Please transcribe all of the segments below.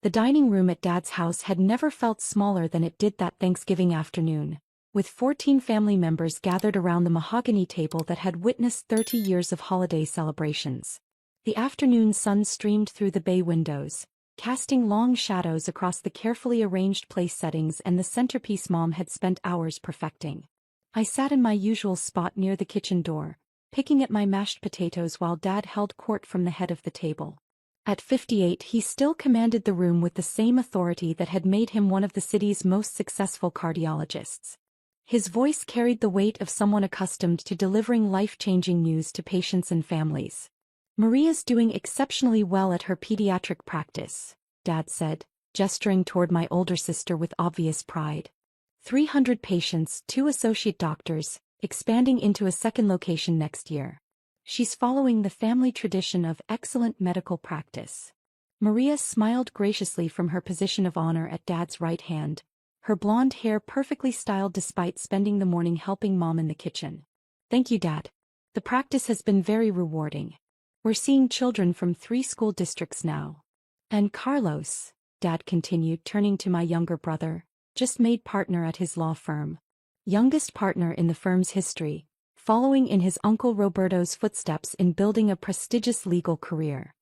The dining room at Dad's house had never felt smaller than it did that Thanksgiving afternoon, with 14 family members gathered around the mahogany table that had witnessed 30 years of holiday celebrations. The afternoon sun streamed through the bay windows, casting long shadows across the carefully arranged place settings and the centerpiece Mom had spent hours perfecting. I sat in my usual spot near the kitchen door, picking at my mashed potatoes while Dad held court from the head of the table. At 58, he still commanded the room with the same authority that had made him one of the city's most successful cardiologists. His voice carried the weight of someone accustomed to delivering life-changing news to patients and families. "Maria's doing exceptionally well at her pediatric practice," Dad said, gesturing toward my older sister with obvious pride. 300 patients, 2 associate doctors, expanding into a second location next year. She's following the family tradition of excellent medical practice. Maria smiled graciously from her position of honor at Dad's right hand, her blonde hair perfectly styled despite spending the morning helping Mom in the kitchen. "Thank you, Dad. The practice has been very rewarding. We're seeing children from 3 school districts now. And Carlos," Dad continued, turning to my younger brother, "just made partner at his law firm. Youngest partner in the firm's history, following in his uncle Roberto's footsteps in building a prestigious legal career."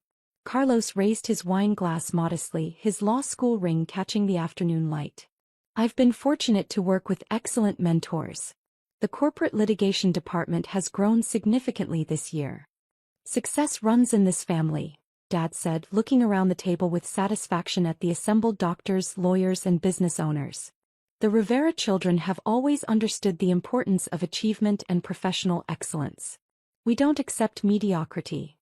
Carlos raised his wine glass modestly, his law school ring catching the afternoon light. "I've been fortunate to work with excellent mentors. The corporate litigation department has grown significantly this year. Success runs in this family," Dad said, looking around the table with satisfaction at the assembled doctors, lawyers, and business owners. "The Rivera children have always understood the importance of achievement and professional excellence. We don't accept mediocrity."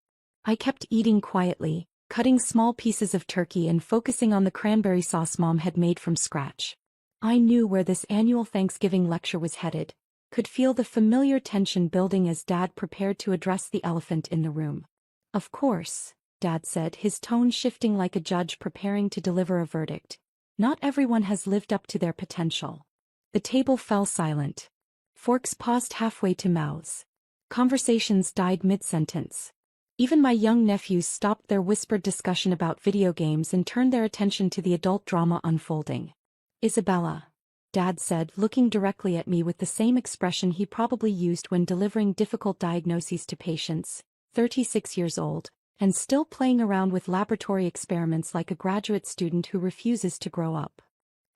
I kept eating quietly, cutting small pieces of turkey and focusing on the cranberry sauce Mom had made from scratch. I knew where this annual Thanksgiving lecture was headed, could feel the familiar tension building as Dad prepared to address the elephant in the room. "Of course," Dad said, his tone shifting like a judge preparing to deliver a verdict. "Not everyone has lived up to their potential." The table fell silent. Forks paused halfway to mouths. Conversations died mid-sentence. Even my young nephews stopped their whispered discussion about video games and turned their attention to the adult drama unfolding. "Isabella," Dad said, looking directly at me with the same expression he probably used when delivering difficult diagnoses to patients, 36 years old, and still playing around with laboratory experiments like a graduate student who refuses to grow up.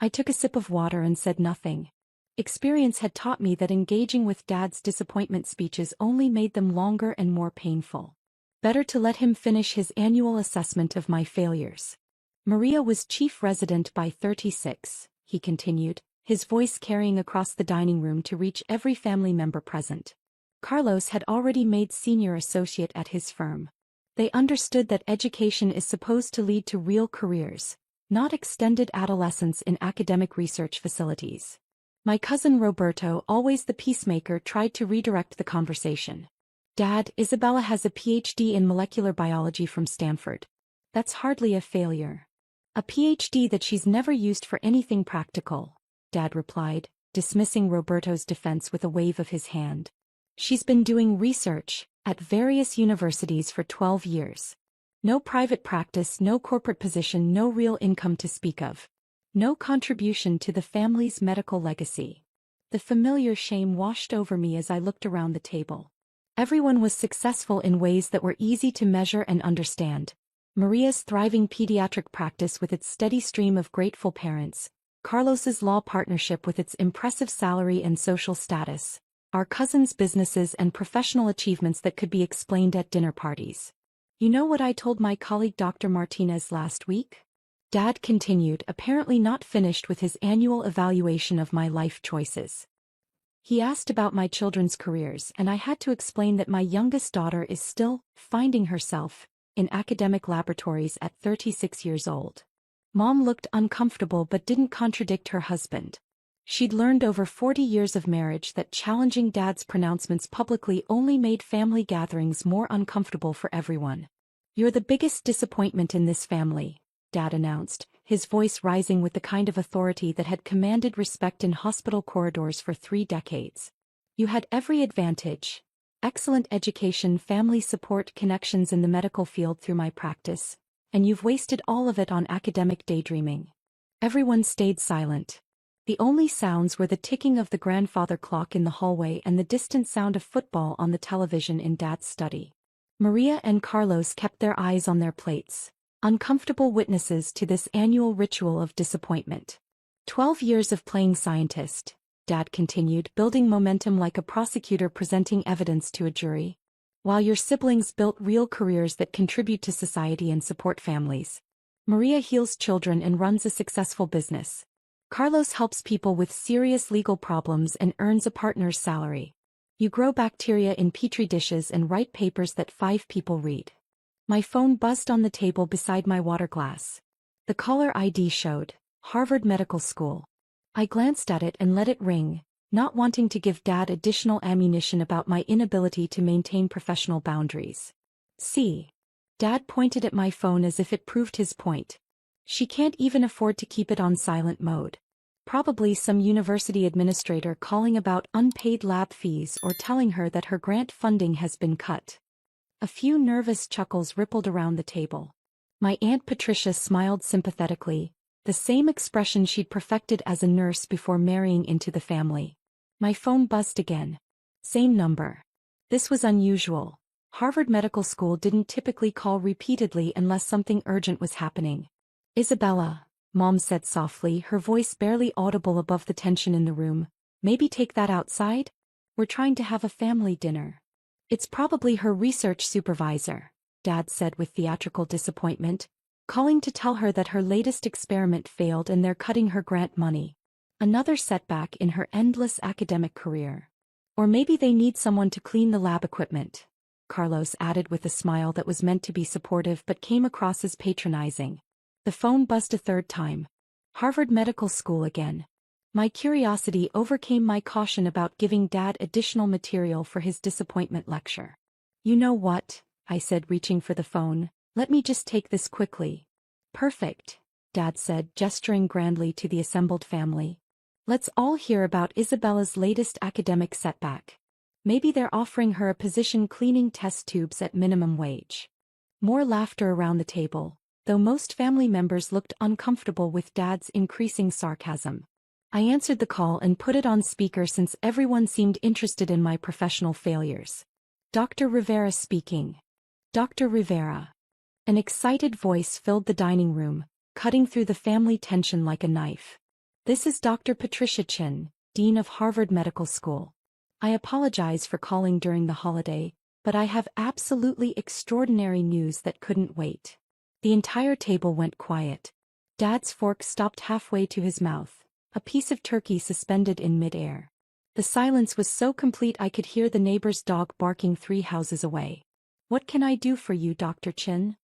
I took a sip of water and said nothing. Experience had taught me that engaging with Dad's disappointment speeches only made them longer and more painful. Better to let him finish his annual assessment of my failures. "Maria was chief resident by 36, he continued, his voice carrying across the dining room to reach every family member present. "Carlos had already made senior associate at his firm. They understood that education is supposed to lead to real careers, not extended adolescence in academic research facilities." My cousin Roberto, always the peacemaker, tried to redirect the conversation. "Dad, Isabella has a PhD in molecular biology from Stanford. That's hardly a failure." "A PhD that she's never used for anything practical," Dad replied, dismissing Roberto's defense with a wave of his hand. "She's been doing research at various universities for 12 years. No private practice, no corporate position, no real income to speak of. No contribution to the family's medical legacy." The familiar shame washed over me as I looked around the table. Everyone was successful in ways that were easy to measure and understand. Maria's thriving pediatric practice with its steady stream of grateful parents, Carlos's law partnership with its impressive salary and social status, our cousins' businesses and professional achievements that could be explained at dinner parties. "You know what I told my colleague Dr. Martinez last week?" Dad continued, apparently not finished with his annual evaluation of my life choices. "He asked about my children's careers, and I had to explain that my youngest daughter is still finding herself in academic laboratories at 36 years old." Mom looked uncomfortable but didn't contradict her husband. She'd learned over 40 years of marriage that challenging Dad's pronouncements publicly only made family gatherings more uncomfortable for everyone. "You're the biggest disappointment in this family," Dad announced, his voice rising with the kind of authority that had commanded respect in hospital corridors for 3 decades. "You had every advantage. Excellent education, family support, connections in the medical field through my practice. And you've wasted all of it on academic daydreaming. Everyone stayed silent. The only sounds were the ticking of the grandfather clock in the hallway and the distant sound of football on the television in Dad's study. Maria and Carlos kept their eyes on their plates, uncomfortable witnesses to this annual ritual of disappointment. 12 years of playing scientist, Dad continued, building momentum like a prosecutor presenting evidence to a jury. While your siblings built real careers that contribute to society and support families. Maria heals children and runs a successful business. Carlos helps people with serious legal problems and earns a partner's salary. You grow bacteria in petri dishes and write papers that 5 people read. My phone buzzed on the table beside my water glass. The caller ID showed, Harvard Medical School. I glanced at it and let it ring, not wanting to give Dad additional ammunition about my inability to maintain professional boundaries. See? Dad pointed at my phone as if it proved his point. She can't even afford to keep it on silent mode. Probably some university administrator calling about unpaid lab fees or telling her that her grant funding has been cut. A few nervous chuckles rippled around the table. My Aunt Patricia smiled sympathetically, the same expression she'd perfected as a nurse before marrying into the family. My phone buzzed again. Same number. This was unusual. Harvard Medical School didn't typically call repeatedly unless something urgent was happening. Isabella, Mom said softly, her voice barely audible above the tension in the room. Maybe take that outside? We're trying to have a family dinner. It's probably her research supervisor, Dad said with theatrical disappointment, calling to tell her that her latest experiment failed and they're cutting her grant money. Another setback in her endless academic career. Or maybe they need someone to clean the lab equipment, Carlos added with a smile that was meant to be supportive but came across as patronizing. The phone buzzed a third time. Harvard Medical School again. My curiosity overcame my caution about giving Dad additional material for his disappointment lecture. You know what? I said, reaching for the phone. Let me just take this quickly. Perfect, Dad said, gesturing grandly to the assembled family. Let's all hear about Isabella's latest academic setback. Maybe they're offering her a position cleaning test tubes at minimum wage. More laughter around the table, though most family members looked uncomfortable with Dad's increasing sarcasm. I answered the call and put it on speaker since everyone seemed interested in my professional failures. Dr. Rivera speaking. Dr. Rivera. An excited voice filled the dining room, cutting through the family tension like a knife. This is Dr. Patricia Chin, Dean of Harvard Medical School. I apologize for calling during the holiday, but I have absolutely extraordinary news that couldn't wait. The entire table went quiet. Dad's fork stopped halfway to his mouth, a piece of turkey suspended in midair. The silence was so complete I could hear the neighbor's dog barking 3 houses away. What can I do for you, Dr. Chin?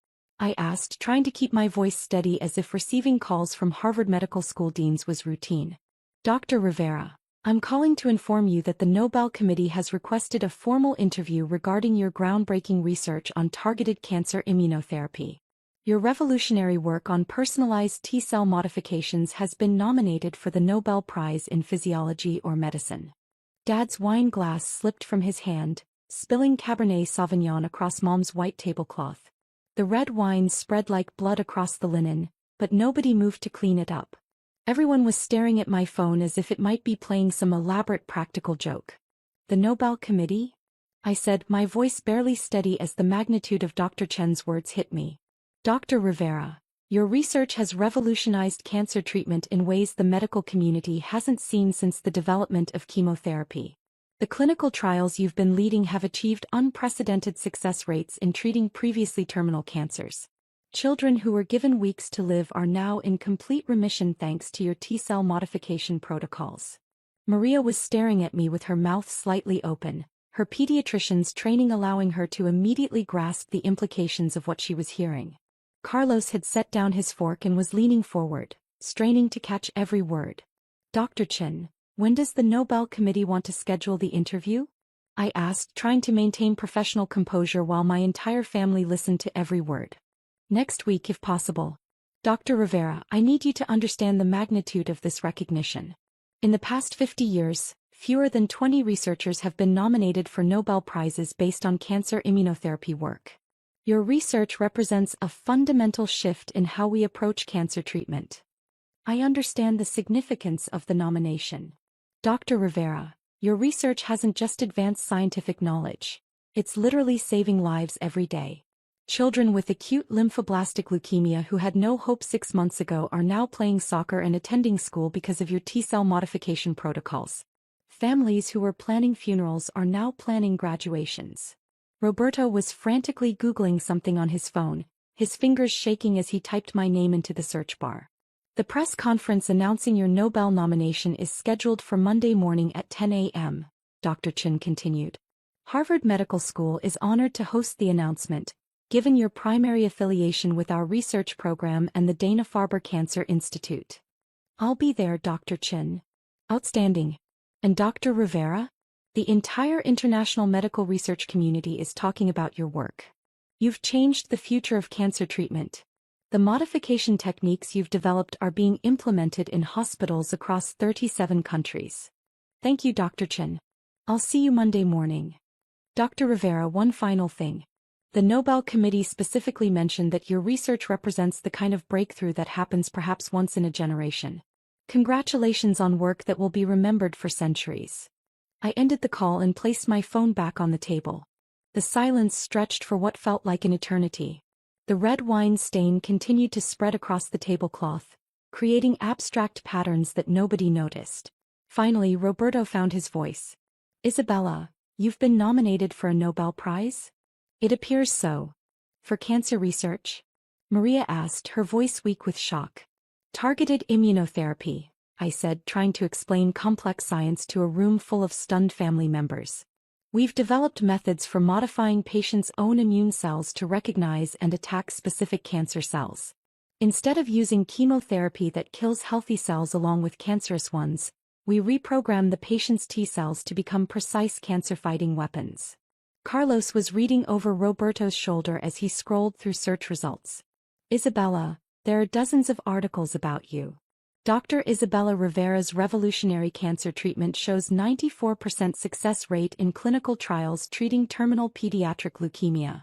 I asked, trying to keep my voice steady as if receiving calls from Harvard Medical School deans was routine. Dr. Rivera, I'm calling to inform you that the Nobel Committee has requested a formal interview regarding your groundbreaking research on targeted cancer immunotherapy. Your revolutionary work on personalized T-cell modifications has been nominated for the Nobel Prize in Physiology or Medicine. Dad's wine glass slipped from his hand, spilling Cabernet Sauvignon across Mom's white tablecloth. The red wine spread like blood across the linen, but nobody moved to clean it up. Everyone was staring at my phone as if it might be playing some elaborate practical joke. The Nobel Committee? I said, my voice barely steady as the magnitude of Dr. Chen's words hit me. Dr. Rivera, your research has revolutionized cancer treatment in ways the medical community hasn't seen since the development of chemotherapy. The clinical trials you've been leading have achieved unprecedented success rates in treating previously terminal cancers. Children who were given weeks to live are now in complete remission thanks to your T-cell modification protocols. Maria was staring at me with her mouth slightly open, her pediatrician's training allowing her to immediately grasp the implications of what she was hearing. Carlos had set down his fork and was leaning forward, straining to catch every word. Dr. Chin, when does the Nobel Committee want to schedule the interview? I asked, trying to maintain professional composure while my entire family listened to every word. Next week if possible. Dr. Rivera, I need you to understand the magnitude of this recognition. In the past 50 years, fewer than 20 researchers have been nominated for Nobel Prizes based on cancer immunotherapy work. Your research represents a fundamental shift in how we approach cancer treatment. I understand the significance of the nomination. Dr. Rivera, your research hasn't just advanced scientific knowledge. It's literally saving lives every day. Children with acute lymphoblastic leukemia who had no hope 6 months ago are now playing soccer and attending school because of your T-cell modification protocols. Families who were planning funerals are now planning graduations. Roberto was frantically Googling something on his phone, his fingers shaking as he typed my name into the search bar. The press conference announcing your Nobel nomination is scheduled for Monday morning at 10 a.m., Dr. Chen continued. Harvard Medical School is honored to host the announcement, given your primary affiliation with our research program and the Dana-Farber Cancer Institute. I'll be there, Dr. Chen. Outstanding. And Dr. Rivera? The entire international medical research community is talking about your work. You've changed the future of cancer treatment. The modification techniques you've developed are being implemented in hospitals across 37 countries. Thank you, Dr. Chen. I'll see you Monday morning. Dr. Rivera, one final thing. The Nobel Committee specifically mentioned that your research represents the kind of breakthrough that happens perhaps once in a generation. Congratulations on work that will be remembered for centuries. I ended the call and placed my phone back on the table. The silence stretched for what felt like an eternity. The red wine stain continued to spread across the tablecloth, creating abstract patterns that nobody noticed. Finally, Roberto found his voice. Isabella, you've been nominated for a Nobel Prize? It appears so. For cancer research? Maria asked, her voice weak with shock. Targeted immunotherapy, I said, trying to explain complex science to a room full of stunned family members. We've developed methods for modifying patients' own immune cells to recognize and attack specific cancer cells. Instead of using chemotherapy that kills healthy cells along with cancerous ones, we reprogram the patient's T cells to become precise cancer-fighting weapons. Carlos was reading over Roberto's shoulder as he scrolled through search results. Isabella, there are dozens of articles about you. Dr. Isabella Rivera's revolutionary cancer treatment shows 94% success rate in clinical trials treating terminal pediatric leukemia.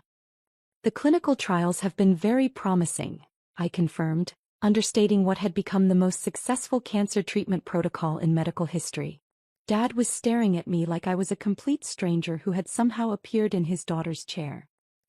The clinical trials have been very promising, I confirmed, understating what had become the most successful cancer treatment protocol in medical history. Dad was staring at me like I was a complete stranger who had somehow appeared in his daughter's chair.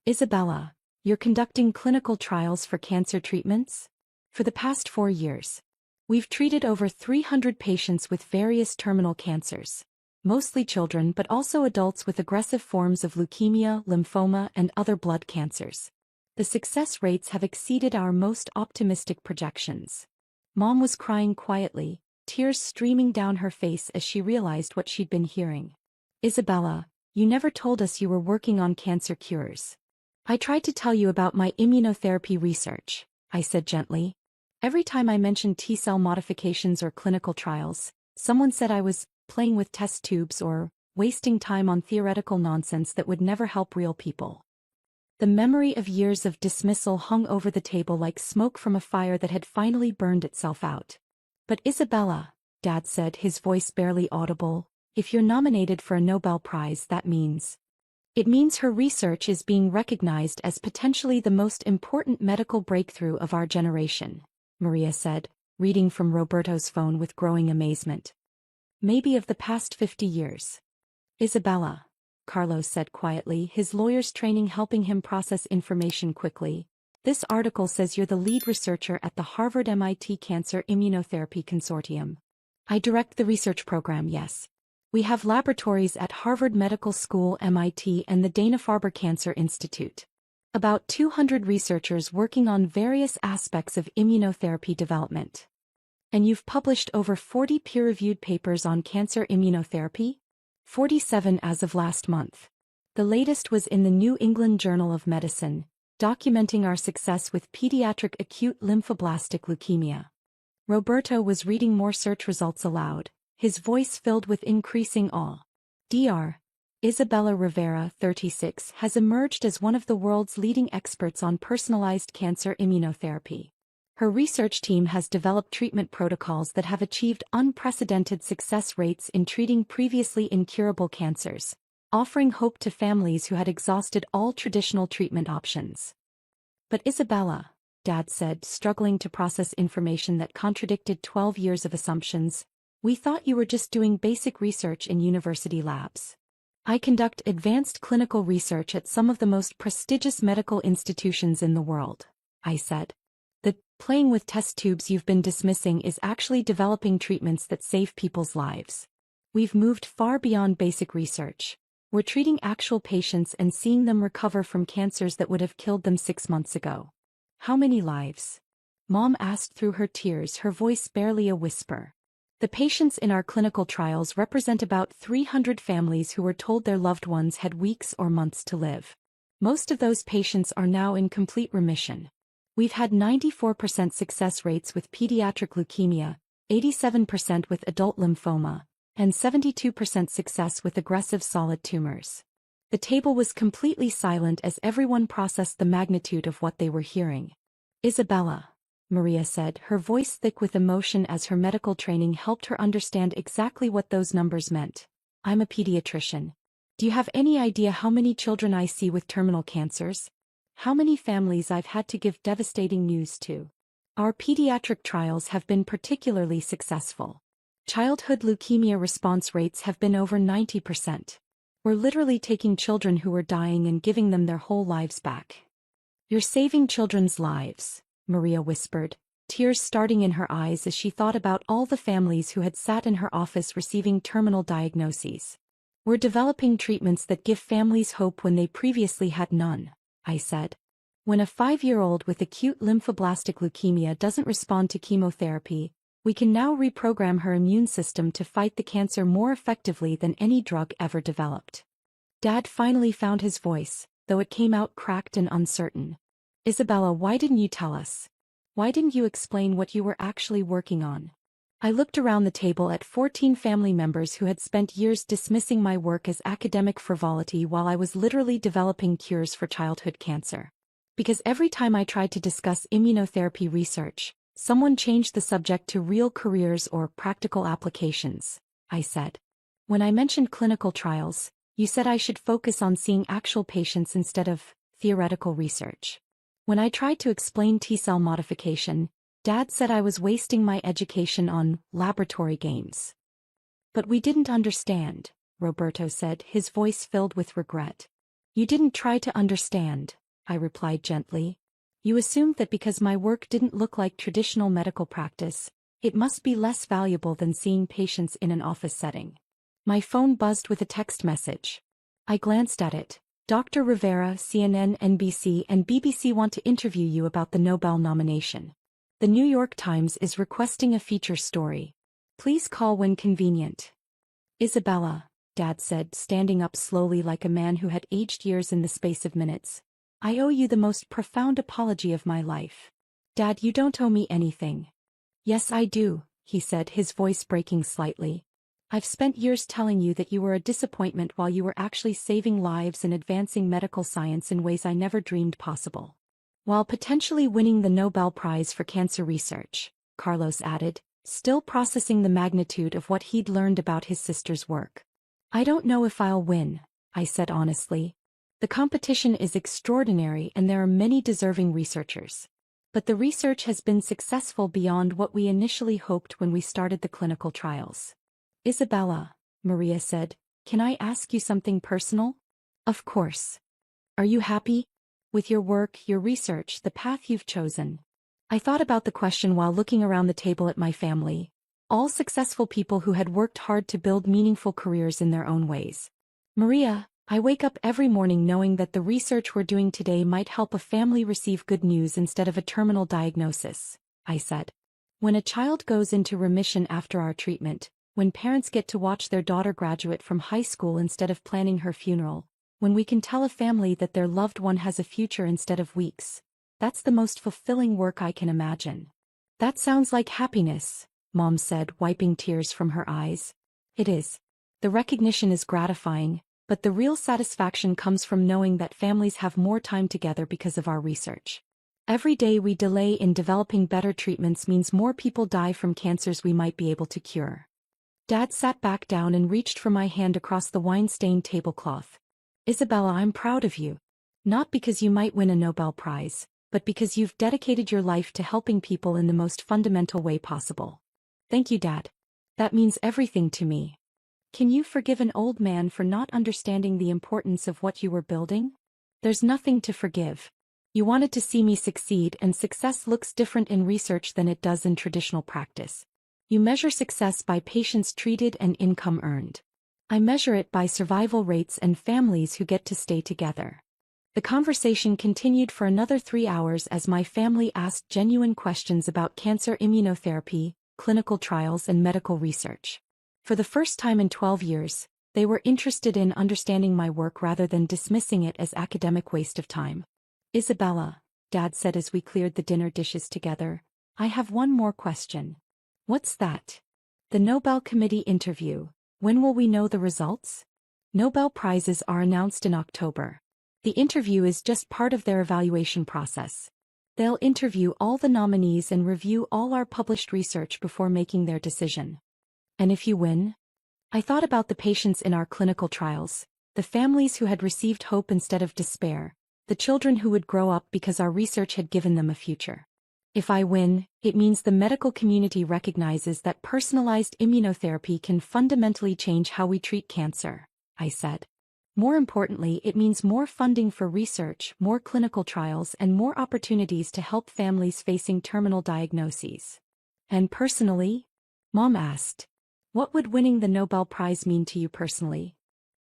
Isabella, you're conducting clinical trials for cancer treatments? For the past 4 years. We've treated over 300 patients with various terminal cancers, mostly children but also adults with aggressive forms of leukemia, lymphoma, and other blood cancers. The success rates have exceeded our most optimistic projections. Mom was crying quietly, tears streaming down her face as she realized what she'd been hearing. Isabella, you never told us you were working on cancer cures. I tried to tell you about my immunotherapy research, I said gently. Every time I mentioned T-cell modifications or clinical trials, someone said I was playing with test tubes or wasting time on theoretical nonsense that would never help real people. The memory of years of dismissal hung over the table like smoke from a fire that had finally burned itself out. But Isabella, Dad said, his voice barely audible, if you're nominated for a Nobel Prize, that means. It means her research is being recognized as potentially the most important medical breakthrough of our generation, Maria said, reading from Roberto's phone with growing amazement. Maybe of the past 50 years. Isabella, Carlos said quietly, his lawyer's training helping him process information quickly. This article says you're the lead researcher at the Harvard-MIT Cancer Immunotherapy Consortium. I direct the research program, yes. We have laboratories at Harvard Medical School, MIT, and the Dana-Farber Cancer Institute. About 200 researchers working on various aspects of immunotherapy development. And you've published over 40 peer-reviewed papers on cancer immunotherapy? 47 as of last month. The latest was in the New England Journal of Medicine, documenting our success with pediatric acute lymphoblastic leukemia. Roberto was reading more search results aloud, his voice filled with increasing awe. Dr. Isabella Rivera, 36, has emerged as one of the world's leading experts on personalized cancer immunotherapy. Her research team has developed treatment protocols that have achieved unprecedented success rates in treating previously incurable cancers, offering hope to families who had exhausted all traditional treatment options. But Isabella, Dad said, struggling to process information that contradicted 12 years of assumptions, we thought you were just doing basic research in university labs. I conduct advanced clinical research at some of the most prestigious medical institutions in the world, I said. The playing with test tubes you've been dismissing is actually developing treatments that save people's lives. We've moved far beyond basic research. We're treating actual patients and seeing them recover from cancers that would have killed them 6 months ago. How many lives? Mom asked through her tears, her voice barely a whisper. The patients in our clinical trials represent about 300 families who were told their loved ones had weeks or months to live. Most of those patients are now in complete remission. We've had 94% success rates with pediatric leukemia, 87% with adult lymphoma, and 72% success with aggressive solid tumors. The table was completely silent as everyone processed the magnitude of what they were hearing. Isabella, Maria said, her voice thick with emotion as her medical training helped her understand exactly what those numbers meant. I'm a pediatrician. Do you have any idea how many children I see with terminal cancers? How many families I've had to give devastating news to? Our pediatric trials have been particularly successful. Childhood leukemia response rates have been over 90%. We're literally taking children who are dying and giving them their whole lives back. You're saving children's lives, Maria whispered, tears starting in her eyes as she thought about all the families who had sat in her office receiving terminal diagnoses. We're developing treatments that give families hope when they previously had none, I said. When a 5-year-old with acute lymphoblastic leukemia doesn't respond to chemotherapy, we can now reprogram her immune system to fight the cancer more effectively than any drug ever developed. Dad finally found his voice, though it came out cracked and uncertain. Isabella, why didn't you tell us? Why didn't you explain what you were actually working on? I looked around the table at 14 family members who had spent years dismissing my work as academic frivolity while I was literally developing cures for childhood cancer. Because every time I tried to discuss immunotherapy research, someone changed the subject to real careers or practical applications, I said. When I mentioned clinical trials, you said I should focus on seeing actual patients instead of theoretical research. When I tried to explain T-cell modification, Dad said I was wasting my education on laboratory games. But we didn't understand, Roberto said, his voice filled with regret. You didn't try to understand, I replied gently. You assumed that because my work didn't look like traditional medical practice, it must be less valuable than seeing patients in an office setting. My phone buzzed with a text message. I glanced at it. Dr. Rivera, CNN, NBC, and BBC want to interview you about the Nobel nomination. The New York Times is requesting a feature story. Please call when convenient. Isabella, Dad said, standing up slowly like a man who had aged years in the space of minutes. I owe you the most profound apology of my life. Dad, you don't owe me anything. Yes, I do, he said, his voice breaking slightly. I've spent years telling you that you were a disappointment while you were actually saving lives and advancing medical science in ways I never dreamed possible. While potentially winning the Nobel Prize for Cancer Research, Carlos added, still processing the magnitude of what he'd learned about his sister's work. I don't know if I'll win, I said honestly. The competition is extraordinary and there are many deserving researchers. But the research has been successful beyond what we initially hoped when we started the clinical trials. Isabella, Maria said, can I ask you something personal? Of course. Are you happy? With your work, your research, the path you've chosen? I thought about the question while looking around the table at my family. All successful people who had worked hard to build meaningful careers in their own ways. Maria, I wake up every morning knowing that the research we're doing today might help a family receive good news instead of a terminal diagnosis, I said. When a child goes into remission after our treatment, when parents get to watch their daughter graduate from high school instead of planning her funeral, when we can tell a family that their loved one has a future instead of weeks, that's the most fulfilling work I can imagine. That sounds like happiness, Mom said, wiping tears from her eyes. It is. The recognition is gratifying, but the real satisfaction comes from knowing that families have more time together because of our research. Every day we delay in developing better treatments means more people die from cancers we might be able to cure. Dad sat back down and reached for my hand across the wine-stained tablecloth. Isabella, I'm proud of you. Not because you might win a Nobel Prize, but because you've dedicated your life to helping people in the most fundamental way possible. Thank you, Dad. That means everything to me. Can you forgive an old man for not understanding the importance of what you were building? There's nothing to forgive. You wanted to see me succeed, and success looks different in research than it does in traditional practice. You measure success by patients treated and income earned. I measure it by survival rates and families who get to stay together. The conversation continued for another 3 hours as my family asked genuine questions about cancer immunotherapy, clinical trials, and medical research. For the first time in 12 years, they were interested in understanding my work rather than dismissing it as academic waste of time. Isabella, Dad said as we cleared the dinner dishes together, I have one more question. What's that? The Nobel Committee interview. When will we know the results? Nobel Prizes are announced in October. The interview is just part of their evaluation process. They'll interview all the nominees and review all our published research before making their decision. And if you win? I thought about the patients in our clinical trials, the families who had received hope instead of despair, the children who would grow up because our research had given them a future. If I win, it means the medical community recognizes that personalized immunotherapy can fundamentally change how we treat cancer, I said. More importantly, it means more funding for research, more clinical trials, and more opportunities to help families facing terminal diagnoses. And personally? Mom asked. What would winning the Nobel Prize mean to you personally?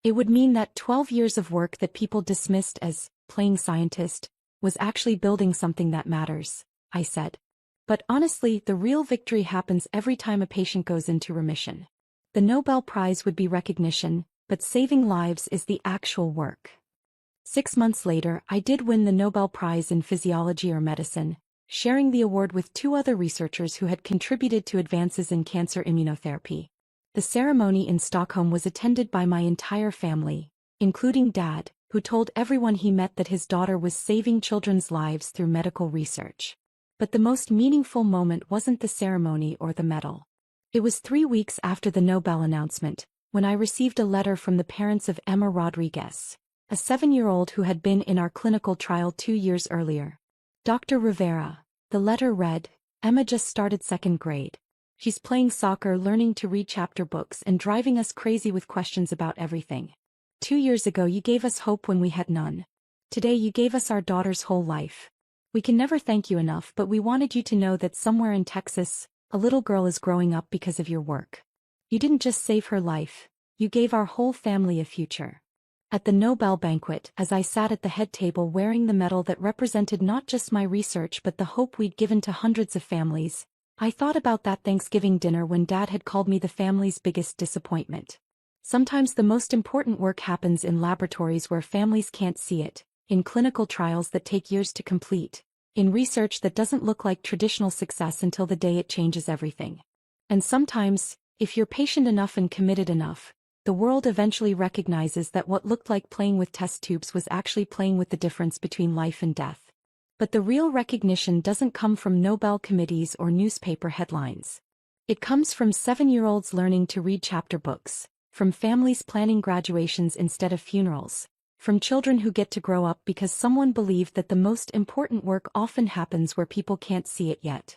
It would mean that 12 years of work that people dismissed as playing scientist was actually building something that matters, I said. But honestly, the real victory happens every time a patient goes into remission. The Nobel Prize would be recognition, but saving lives is the actual work. 6 months later, I did win the Nobel Prize in Physiology or Medicine, sharing the award with 2 other researchers who had contributed to advances in cancer immunotherapy. The ceremony in Stockholm was attended by my entire family, including Dad, who told everyone he met that his daughter was saving children's lives through medical research. But the most meaningful moment wasn't the ceremony or the medal. It was 3 weeks after the Nobel announcement, when I received a letter from the parents of Emma Rodriguez, a 7-year-old who had been in our clinical trial 2 years earlier. Dr. Rivera, the letter read, Emma just started 2nd grade. She's playing soccer, learning to read chapter books, and driving us crazy with questions about everything. 2 years ago you gave us hope when we had none. Today you gave us our daughter's whole life. We can never thank you enough, but we wanted you to know that somewhere in Texas, a little girl is growing up because of your work. You didn't just save her life, you gave our whole family a future. At the Nobel banquet, as I sat at the head table wearing the medal that represented not just my research but the hope we'd given to hundreds of families, I thought about that Thanksgiving dinner when Dad had called me the family's biggest disappointment. Sometimes the most important work happens in laboratories where families can't see it, in clinical trials that take years to complete, in research that doesn't look like traditional success until the day it changes everything. And sometimes, if you're patient enough and committed enough, the world eventually recognizes that what looked like playing with test tubes was actually playing with the difference between life and death. But the real recognition doesn't come from Nobel committees or newspaper headlines. It comes from 7-year-olds learning to read chapter books, from families planning graduations instead of funerals, from children who get to grow up because someone believed that the most important work often happens where people can't see it yet.